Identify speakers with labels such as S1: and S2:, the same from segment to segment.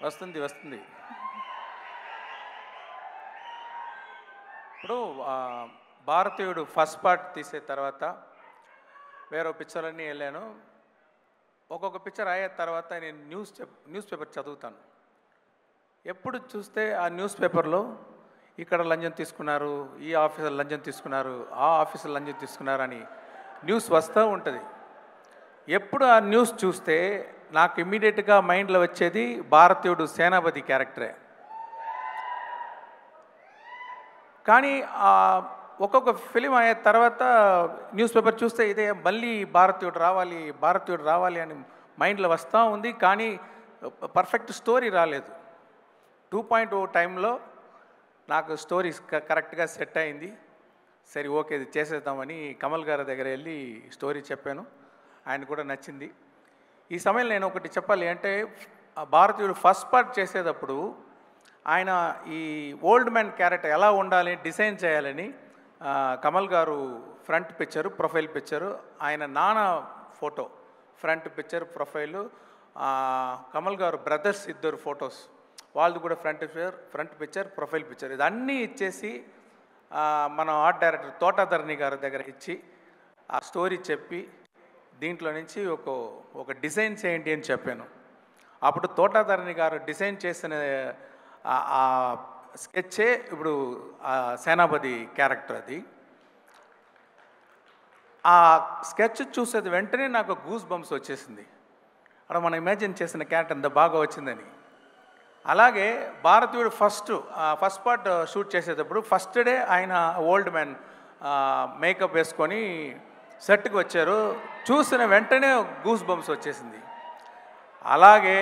S1: వస్తుంది వస్తుంది. ఇప్పుడు భారతీయుడు ఫస్ట్ పార్ట్ తీసే తర్వాత వేరే పిక్చర్లన్నీ వెళ్ళాను. ఒక్కొక్క పిక్చర్ అయ్యే తర్వాత నేను న్యూస్ పేపర్ చదువుతాను. ఎప్పుడు చూస్తే ఆ న్యూస్ పేపర్లో ఇక్కడ లంచం తీసుకున్నారు, ఈ ఆఫీసర్ లంచం తీసుకున్నారు, ఆ ఆఫీసర్ లంచం తీసుకున్నారు అని న్యూస్ వస్తూ ఉంటుంది. ఎప్పుడు ఆ న్యూస్ చూస్తే నాకు ఇమ్మీడియట్గా మైండ్లో వచ్చేది భారతీయుడు సేనాపతి క్యారెక్టరే. కానీ ఒక్కొక్క ఫిలిం అయ్యే తర్వాత న్యూస్ పేపర్ చూస్తే ఇదే మళ్ళీ భారతీయుడు రావాలి అని మైండ్లో వస్తూ ఉంది. కానీ పర్ఫెక్ట్ స్టోరీ రాలేదు. 2.0 టైంలో నాకు స్టోరీ కరెక్ట్గా సెట్ అయింది. సరే ఓకే ఇది చేసేద్దామని కమల్ గారి దగ్గర వెళ్ళి స్టోరీ చెప్పాను. ఆయన కూడా నచ్చింది. ఈ సమయంలో నేను ఒకటి చెప్పాలి అంటే భారతీయుడు ఫస్ట్ పార్ట్ చేసేటప్పుడు ఆయన ఈ ఓల్డ్ మ్యాన్ క్యారెక్టర్ ఎలా ఉండాలి డిజైన్ చేయాలని కమల్ గారు ఫ్రంట్ పిక్చరు ప్రొఫైల్ పిక్చరు ఆయన నాన్న photo front picture profile Kamal గారు బ్రదర్స్ ఇద్దరు ఫొటోస్ వాళ్ళది కూడా ఫ్రంట్ పిక్చర్ ప్రొఫైల్ పిక్చర్ ఇదన్నీ ఇచ్చేసి మన ఆర్ట్ డైరెక్టర్ తోటాధరణి గారి దగ్గర ఇచ్చి ఆ స్టోరీ చెప్పి దీంట్లో నుంచి ఒక డిజైన్ చేయండి అని చెప్పాను. అప్పుడు తోటాధరణి గారు డిజైన్ చేసిన ఆ స్కెచ్చే ఇప్పుడు సేనాపతి క్యారెక్టర్. అది ఆ స్కెచ్ చూసేది వెంటనే నాకు గూస్ బంప్స్ వచ్చేసింది. అక్కడ మనం ఇమాజిన్ చేసిన క్యారెక్టర్ అంత బాగా వచ్చిందని. అలాగే భారతీయుడు ఫస్ట్ పార్ట్ షూట్ చేసేటప్పుడు ఫస్ట్ డే ఆయన ఓల్డ్ మ్యాన్ మేకప్ వేసుకొని సెట్కి వచ్చారు. చూసిన వెంటనే గూస్ బంప్స్ వచ్చేసింది. అలాగే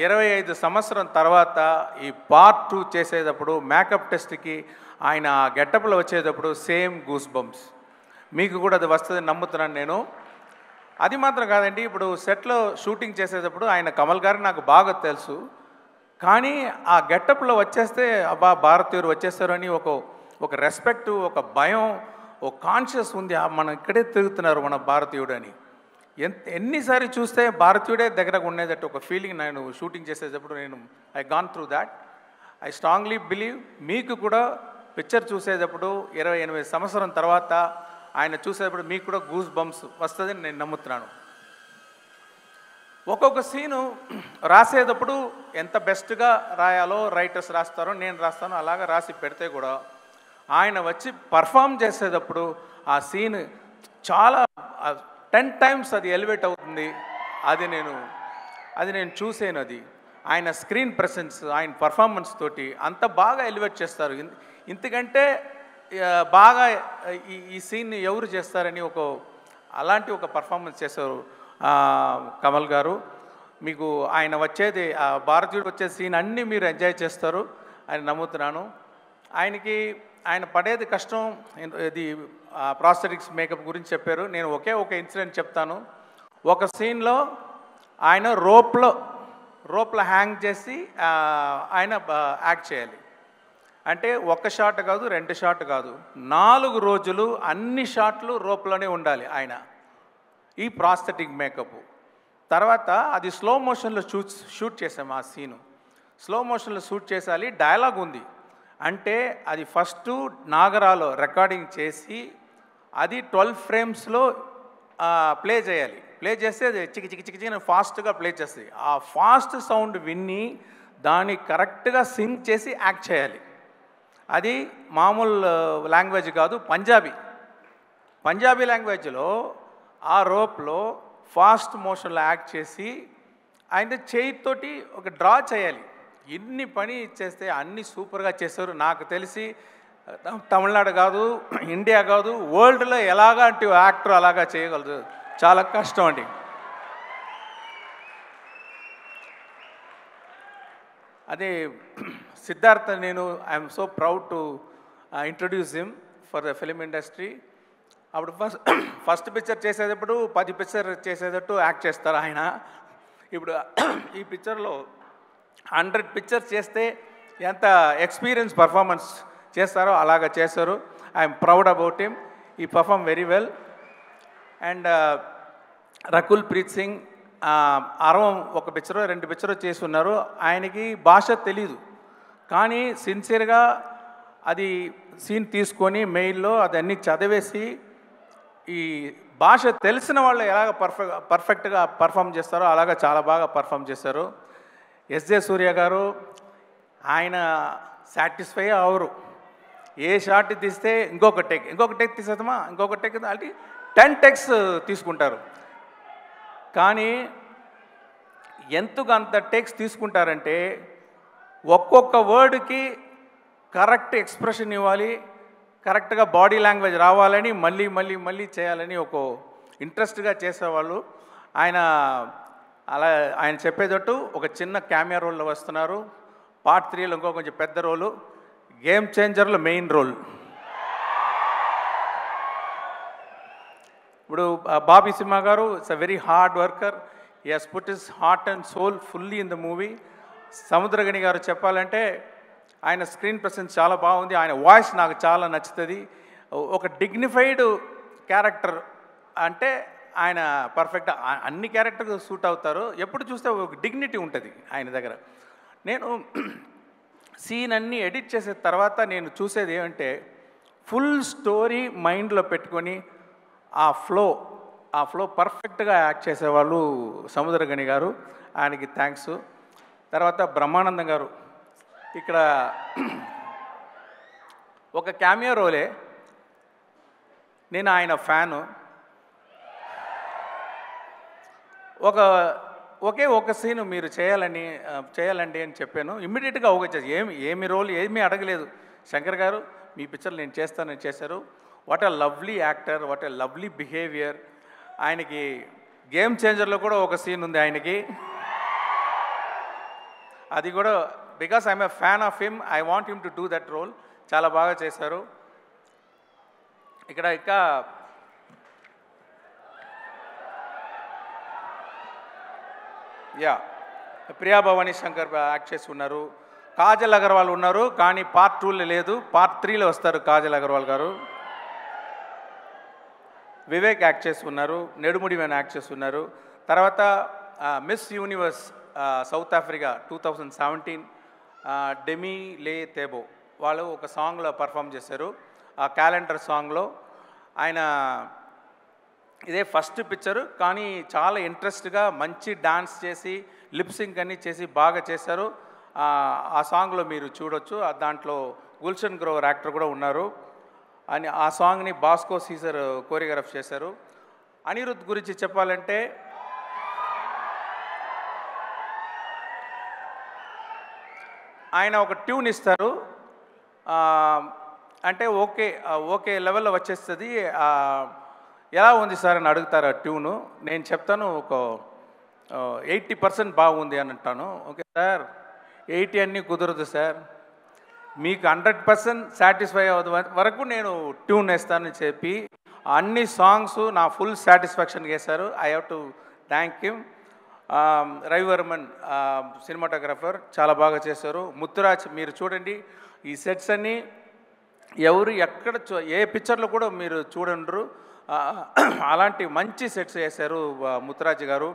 S1: 25 సంవత్సరం తర్వాత ఈ పార్ట్ 2 చేసేటప్పుడు మేకప్ టెస్ట్కి ఆయన గెటప్లో వచ్చేటప్పుడు సేమ్ గూస్ బంప్స్. మీకు కూడా అది వస్తుంది నమ్ముతున్నాను నేను. అది మాత్రం కాదండి, ఇప్పుడు సెట్లో షూటింగ్ చేసేటప్పుడు ఆయన కమల్ గారు నాకు బాగా తెలుసు. కానీ ఆ గెటప్లో వచ్చేస్తే అబ్బా భారతీయుడు వచ్చేస్తారు అని ఒక రెస్పెక్ట్, ఒక భయం, ఒక కాన్షియస్ ఉంది. మనం ఇక్కడే తిరుగుతున్నారు మన భారతీయుడు అని. ఎన్నిసారి చూస్తే భారతీయుడే దగ్గరకు ఉండేటట్టు ఒక ఫీలింగ్ నేను షూటింగ్ చేసేటప్పుడు I gone through that. I strongly believe మీకు కూడా పిక్చర్ చూసేటప్పుడు 28 సంవత్సరం తర్వాత ఆయన చూసేటప్పుడు మీకు కూడా గూస్ బంప్స్ వస్తుందని నేను నమ్ముతున్నాను. ఒక్కొక్క సీను రాసేటప్పుడు ఎంత బెస్ట్గా రాయాలో రైటర్స్ రాస్తారో నేను రాస్తాను. అలాగా రాసి పెడితే కూడా ఆయన వచ్చి పర్ఫామ్ చేసేటప్పుడు ఆ సీన్ చాలా 10 టైమ్స్ అది ఎలివేట్ అవుతుంది. అది నేను చూసాను. అది ఆయన స్క్రీన్ ప్రెసెన్స్, ఆయన పర్ఫార్మెన్స్ తోటి అంత బాగా ఎలివేట్ చేస్తారు. ఇంతకంటే బాగా ఈ సీన్ని ఎవరు చేస్తారని అలాంటి ఒక పర్ఫార్మెన్స్ చేశారు కమల్ గారు. మీకు ఆయన వచ్చేది భారతీయుడు వచ్చే సీన్ అన్నీ మీరు ఎంజాయ్ చేస్తారు అని నమ్ముతున్నాను. ఆయన పడేది కష్టం. ఇది ప్రాస్థెటిక్స్ మేకప్ గురించి చెప్పారు. నేను ఒక ఇన్సిడెంట్ చెప్తాను. ఒక సీన్లో ఆయన రోప్లో హ్యాంగ్ చేసి ఆయన యాక్ట్ చేయాలి. అంటే 1 షాట్ కాదు, 2 షాట్ కాదు, 4 రోజులు అన్ని షాట్లు రోప్లోనే ఉండాలి ఆయన. ఈ ప్రాస్థెటిక్ మేకప్ తర్వాత అది స్లో మోషన్లో షూట్ చేసాము. ఆ సీను స్లో మోషన్లో షూట్ చేసాలి. డైలాగ్ ఉంది అంటే అది ఫస్ట్ నాగరాలో రికార్డింగ్ చేసి అది 12 ఫ్రేమ్స్లో ప్లే చేయాలి. ప్లే చేస్తే అది చికి ఫాస్ట్గా ప్లే చేస్తుంది. ఆ ఫాస్ట్ సౌండ్ విన్ని దాన్ని కరెక్ట్గా సింక్ చేసి యాక్ట్ చేయాలి. అది మామూలు లాంగ్వేజ్ కాదు, పంజాబీ లాంగ్వేజ్లో ఆ రోప్లో ఫాస్ట్ మోషన్లో యాక్ట్ చేసి ఆయన చేయితోటి ఒక డ్రా చేయాలి. ఇన్ని పని చేస్తే అన్నీ సూపర్గా చేశారు. నాకు తెలిసి తమిళనాడు కాదు, ఇండియా కాదు, వరల్డ్లో ఎలాగంటి యాక్టర్ అలాగా చేయగలరు. చాలా కష్టం అండి. అదే Siddhartha, I'm so proud to introduce him for the film industry. అప్పుడు ఫస్ట్ పిక్చర్ చేసేటప్పుడు 10 పిక్చర్ చేసేటట్టు యాక్ట్ చేస్తారు ఆయన. ఇప్పుడు ఈ పిక్చర్లో 100 పిక్చర్స్ చేస్తే ఎంత ఎక్స్పీరియన్స్ పర్ఫార్మెన్స్ చేస్తారో అలాగా చేస్తారు. I'm proud about him. ఈ perform very well. And Rakul Preet Singh అరవం ఒక పిక్చరో 2 పిక్చరో చేసి ఉన్నారు. ఆయనకి భాష తెలీదు, కానీ సిన్సియర్గా అది సీన్ తీసుకొని మెయిల్లో అదన్నీ చదివేసి ఈ భాష తెలిసిన వాళ్ళు ఎలాగ పర్ఫెక్ట్గా పర్ఫామ్ చేస్తారో అలాగా చాలా బాగా పర్ఫామ్ చేశారు. ఎస్జే సూర్య గారు ఆయన సాటిస్ఫై అవరు. ఏ షాట్ తీస్తే ఇంకొక టెక్ తీసేద్దామా, ఇంకొక టెక్ అంటే 10 టెక్స్ తీసుకుంటారు. కానీ ఎందుకు అంత టెక్స్ తీసుకుంటారంటే ఒక్కొక్క వర్డ్కి కరెక్ట్ ఎక్స్ప్రెషన్ ఇవ్వాలి, కరెక్ట్గా బాడీ లాంగ్వేజ్ రావాలని మళ్ళీ మళ్ళీ మళ్ళీ చేయాలని ఒక ఇంట్రెస్ట్గా చేసేవాళ్ళు. ఆయన చెప్పేటట్టు ఒక చిన్న క్యామియా రోల్లో వస్తున్నారు. పార్ట్ 3లో ఇంకో కొంచెం పెద్ద రోలు, గేమ్ చేంజర్లో మెయిన్ రోల్. ఇప్పుడు బాబీ సింహ గారు it's a very hard worker. He has put his heart and soul fully in the movie. Samuthirakani గారు చెప్పాలంటే ఆయన స్క్రీన్ ప్రెసెన్స్ చాలా బాగుంది. ఆయన వాయిస్ నాకు చాలా నచ్చుతుంది. ఒక డిగ్నిఫైడ్ క్యారెక్టర్ అంటే ఆయన పర్ఫెక్ట్ అన్ని క్యారెక్టర్కి సూట్ అవుతారు. ఎప్పుడు చూస్తే ఒక డిగ్నిటీ ఉంటుంది ఆయన దగ్గర. నేను సీన్ అన్నీ ఎడిట్ చేసిన తర్వాత నేను చూసేది ఏమంటే ఫుల్ స్టోరీ మైండ్లో పెట్టుకొని ఆ ఫ్లో పర్ఫెక్ట్గా యాక్ట్ చేసేవాళ్ళు సముద్రగని గారు. ఆయనకి థ్యాంక్స్. తర్వాత బ్రహ్మానందం గారు ఇక్కడ ఒక క్యామియో రోలే. నేను ఆయన ఫ్యాను. ఒక సీను మీరు చేయాలండి అని చెప్పాను. ఇమ్మీడియట్గా ఏమి రోల్ ఏమీ అడగలేదు. శంకర్ గారు మీ పిక్చర్ నేను చేస్తానని చేశారు. What a lovely actor, what a lovely behaviour. ఆయనకి గేమ్ చేంజర్లో కూడా ఒక సీన్ ఉంది ఆయనకి. అది కూడా because I'm a fan of him, I want him to do that role. చాలా బాగా చేశారు. ఇక్కడ ఇంకా ప్రియా భవానీ శంకర్ యాక్ట్ చేసి ఉన్నారు. కాజల్ అగర్వాల్ ఉన్నారు, కానీ పార్ట్ 2లో లేదు, పార్ట్ 3లో వస్తారు కాజల్ అగర్వాల్ గారు. వివేక్ యాక్ట్ చేసి ఉన్నారు, నెడుముడి వేణు యాక్ట్ చేసి ఉన్నారు. తర్వాత miss universe south Africa 2017 demi లే తేబో వాళ్ళు ఒక సాంగ్లో పర్ఫామ్ చేశారు. ఆ క్యాలెండర్ సాంగ్లో ఆయన ఇదే ఫస్ట్ పిక్చరు, కానీ చాలా ఇంట్రెస్ట్గా మంచి డాన్స్ చేసి లిప్సింగ్ అన్నీ చేసి బాగా చేశారు. ఆ సాంగ్లో మీరు చూడొచ్చు. దాంట్లో గుల్షన్ గ్రోవర్ యాక్టర్ కూడా ఉన్నారు. అని ఆ సాంగ్ని బాస్కో సీజర్ కోరియోగ్రాఫ్ చేశారు. అనిరుద్ గురించి చెప్పాలంటే ఆయన ఒక ట్యూన్ ఇస్తారు, అంటే ఓకే లెవెల్లో వచ్చేస్తుంది. ఎలా ఉంది సార్ అని అడుగుతారు ఆ ట్యూను. నేను చెప్తాను ఒక 80% బాగుంది అని అంటాను. ఓకే సార్ 80 అన్నీ కుదరదు సార్, మీకు 100% సాటిస్ఫై అవ్వదు వరకు నేను ట్యూన్ వేస్తానని చెప్పి అన్ని సాంగ్స్ నా ఫుల్ సాటిస్ఫాక్షన్ చేశారు. I have to thank him. Ravi Varman cinematographer చాలా బాగా చేశారు. ముత్తురాజ్ మీరు చూడండి, ఈ సెట్స్ అన్నీ ఎవరు ఎక్కడ ఏ పిక్చర్లో కూడా మీరు చూడండ్రు, అలాంటి మంచి సెట్స్ చేశారు ముత్తురాజ్ గారు.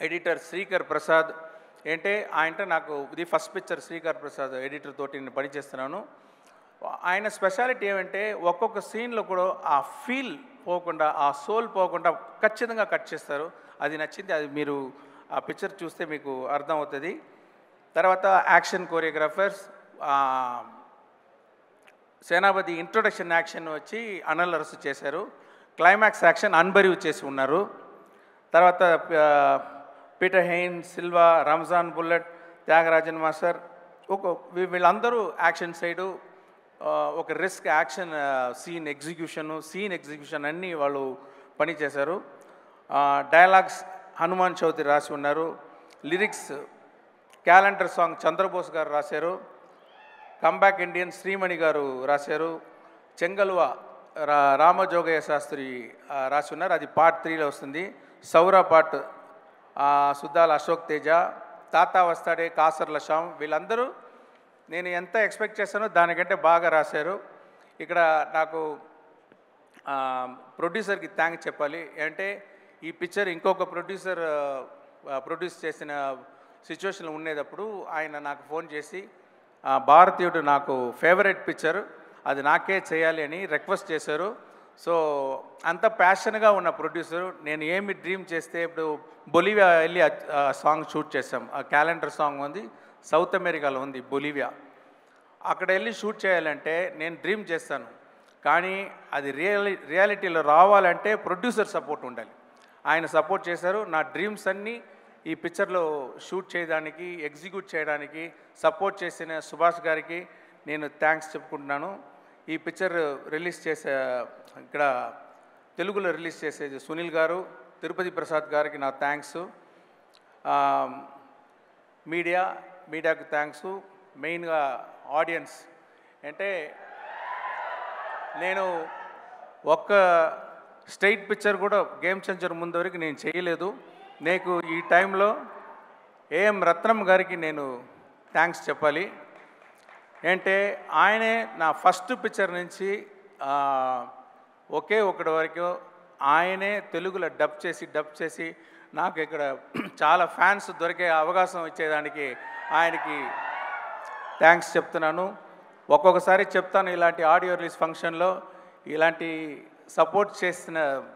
S1: ఎడిటర్ శ్రీకర్ ప్రసాద్ అంటే నాకు ఇది first picture Srikar Prasad editor తోటి నేను పనిచేస్తున్నాను. ఆయన స్పెషాలిటీ ఏమంటే ఒక్కొక్క సీన్లో కూడా ఆ ఫీల్ పోకుండా, ఆ సోల్ పోకుండా ఖచ్చితంగా కట్ చేస్తారు. అది నచ్చింది. అది మీరు ఆ పిక్చర్ చూస్తే మీకు అర్థమవుతుంది. తర్వాత యాక్షన్ కోరియోగ్రాఫర్స్ సేనాపతి ఇంట్రొడక్షన్ యాక్షన్ వచ్చి అనిల్ అరసు చేశారు. క్లైమాక్స్ యాక్షన్ అన్బరీవ్ చేసి ఉన్నారు. తర్వాత Peter Hein, Silva, Ramzan bullet, Thyagarajan master వీళ్ళందరూ యాక్షన్ సైడు ఒక రిస్క్ యాక్షన్ సీన్ ఎగ్జిక్యూషన్ అన్నీ వాళ్ళు పనిచేశారు. డైలాగ్స్ హనుమాన్ చౌదరి రాసి ఉన్నారు. లిరిక్స్ క్యాలెండర్ సాంగ్ చంద్రబోస్ గారు రాశారు. కంబ్యాక్ ఇండియన్ శ్రీమణి గారు రాశారు. చెంగల్వ రామజోగయ్య శాస్త్రి రాసి ఉన్నారు. అది పార్ట్ 3లో వస్తుంది. సౌరా పార్ట్ సుద్దాల అశోక్ తేజ, తాతా వస్తాడే కాసర్ల శ్యామ్ వీళ్ళందరూ నేను ఎంత ఎక్స్పెక్ట్ చేశానో దానికంటే బాగా రాశారు. ఇక్కడ నాకు ప్రొడ్యూసర్కి థ్యాంక్స్ చెప్పాలి. అంటే ఈ పిక్చర్ ఇంకొక ప్రొడ్యూస్ చేసిన సిచ్యువేషన్లో ఉండేటప్పుడు ఆయన నాకు ఫోన్ చేసి భారతీయుడు నాకు ఫేవరెట్ పిక్చర్, అది నాకే చేయాలి అని రిక్వెస్ట్ చేశారు. సో అంత ప్యాషన్గా ఉన్న ప్రొడ్యూసరు, నేను ఏమి డ్రీమ్ చేస్తే ఇప్పుడు బొలివియా వెళ్ళి సాంగ్ షూట్ చేసాం. ఆ క్యాలెండర్ సాంగ్ ఉంది, సౌత్ అమెరికాలో ఉంది బొలివియా. అక్కడ వెళ్ళి షూట్ చేయాలంటే నేను డ్రీమ్ చేస్తాను, కానీ అది రియాలిటీలో రావాలంటే ప్రొడ్యూసర్ సపోర్ట్ ఉండాలి. ఆయన సపోర్ట్ చేశారు. నా డ్రీమ్స్ అన్నీ ఈ పిక్చర్లో షూట్ చేయడానికి, ఎగ్జిక్యూట్ చేయడానికి సపోర్ట్ చేసిన సుభాష్ గారికి నేను థ్యాంక్స్ చెప్పుకుంటున్నాను. ఈ పిక్చర్ రిలీజ్ చేసే ఇక్కడ తెలుగులో రిలీజ్ చేసేది సునీల్ గారు, తిరుపతి ప్రసాద్ గారికి నా థ్యాంక్స్. మీడియాకు థ్యాంక్స్. మెయిన్గా ఆడియన్స్. అంటే నేను ఒక్క స్టేట్ పిక్చర్ కూడా గేమ్ చేంజర్ ముందు వరకు నేను చేయలేదు. నీకు ఈ టైంలో ఏఎం రత్నం గారికి నేను థ్యాంక్స్ చెప్పాలి. అంటే ఆయనే నా ఫస్ట్ పిక్చర్ నుంచి ఒకే ఒకటి వరకు ఆయనే తెలుగులో డబ్ చేసి నాకు ఇక్కడ చాలా ఫ్యాన్స్ దొరికే అవకాశం ఇచ్చేదానికి ఆయనకి థ్యాంక్స్ చెప్తున్నాను. ఒక్కొక్కసారి చెప్తాను, ఇలాంటి ఆడియో రిలీజ్ ఫంక్షన్లో ఇలాంటి సపోర్ట్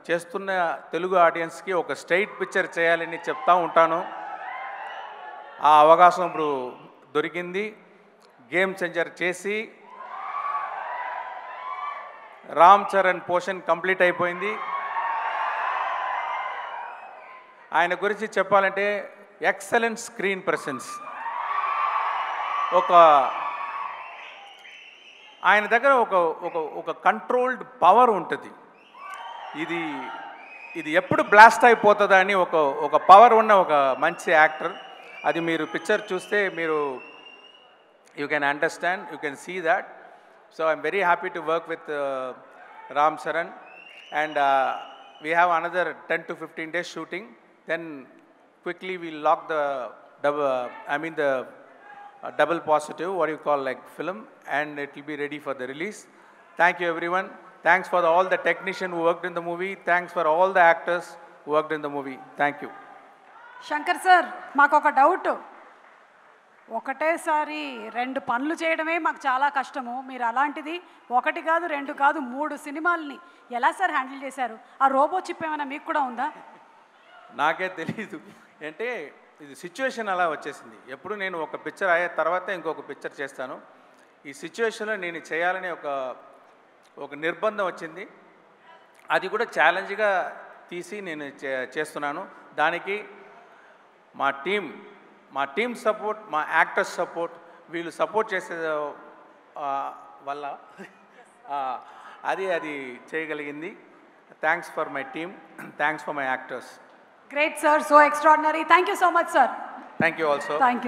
S1: చేస్తున్న తెలుగు ఆడియన్స్కి ఒక స్ట్రైట్ పిక్చర్ చేయాలని చెప్తూ ఉంటాను. ఆ అవకాశం ఇప్పుడు దొరికింది. గేమ్ చేంజర్ చేసి రామ్ చరణ్ పోర్షన్ కంప్లీట్ అయిపోయింది. ఆయన గురించి చెప్పాలంటే ఎక్సలెంట్ స్క్రీన్ ప్రెసెన్స్. ఆయన దగ్గర ఒక కంట్రోల్డ్ పవర్ ఉంటుంది. ఇది ఎప్పుడు బ్లాస్ట్ అయిపోతుందా అని ఒక పవర్ ఉన్న ఒక మంచి యాక్టర్. అది మీరు పిక్చర్ చూస్తే మీరు you can understand, you can see that. So I'm very happy to work with Ram Charan. And we have another 10 to 15 days shooting. Then quickly we'll lock the double positive, what you call like film, and it will be ready for the release. Thank you everyone. Thanks for all the technicians who worked in the movie. Thanks for all the actors who worked in the movie. Thank you.
S2: Shankar sir, మాకు ఒక doubt. ఒకటేసారి 2 పనులు చేయడమే మాకు చాలా కష్టము. మీరు అలాంటిది 1 కాదు 2 కాదు 3 సినిమాలని ఎలా సార్ హ్యాండిల్ చేశారు? ఆ రోబో చిప్ ఏమైనా మీకు కూడా ఉందా?
S1: నాకే తెలీదు. అంటే ఇది సిచ్యువేషన్ అలా వచ్చేసింది. ఎప్పుడు నేను ఒక పిక్చర్ అయ్యే తర్వాత ఇంకొక పిక్చర్ చేస్తాను. ఈ సిచ్యువేషన్లో నేను చేయాలని ఒక నిర్బంధం వచ్చింది. అది కూడా ఛాలెంజ్గా తీసి నేను చేస్తున్నాను. దానికి మా టీమ్ సపోర్ట్, మా యాక్టర్స్ సపోర్ట్, వీళ్ళు సపోర్ట్ చేసే వల్ల అది చేయగలిగింది. Thanks for my team, thanks for my actors.
S2: Great sir, so extraordinary. Thank you so much sir.
S1: Thank you also.
S2: Thank you.